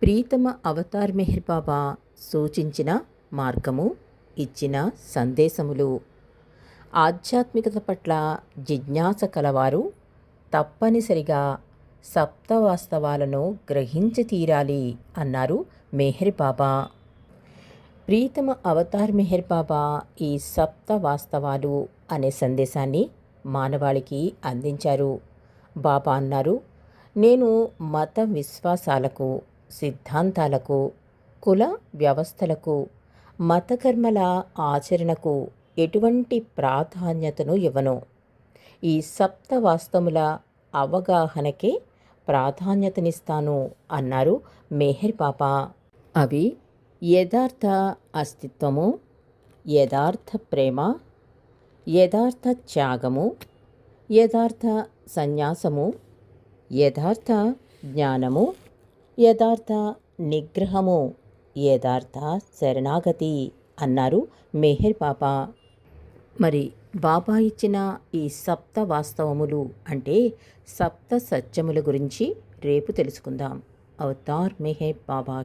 ప్రీతమ అవతార్ మెహర్ బాబా సూచించిన మార్గము, ఇచ్చిన సందేశములు. ఆధ్యాత్మికత పట్ల జిజ్ఞాస కలవారు తప్పనిసరిగా సప్త వాస్తవాలను గ్రహించి తీరాలి అన్నారు మెహర్ బాబా. ప్రీతమ అవతార్ మెహర్ బాబా ఈ సప్త వాస్తవాలు అనే సందేశాన్ని మానవాళికి అందించారు. బాబా అన్నారు, నేను మత విశ్వాసాలకు, సిద్ధాంతాలకు, కుల వ్యవస్థలకు, మతకర్మల ఆచరణకు ఎటువంటి ప్రాధాన్యతను ఇవ్వను. ఈ సప్త వాస్తముల అవగాహనకే ప్రాధాన్యతనిస్తాను అన్నారు మెహర్ బాబా. అవి యథార్థ అస్తిత్వము, యథార్థ ప్రేమ, యథార్థ త్యాగము, యథార్థ సన్యాసము, యథార్థ జ్ఞానము, యథార్థ నిగ్రహము, యథార్థ శరణాగతి అన్నారు మెహర్ బాబా. మరి బాబా ఇచ్చిన ఈ సప్త వాస్తవములు అంటే సప్త సత్యముల గురించి రేపు తెలుసుకుందాం. అవతార్ మెహర్ బాబా.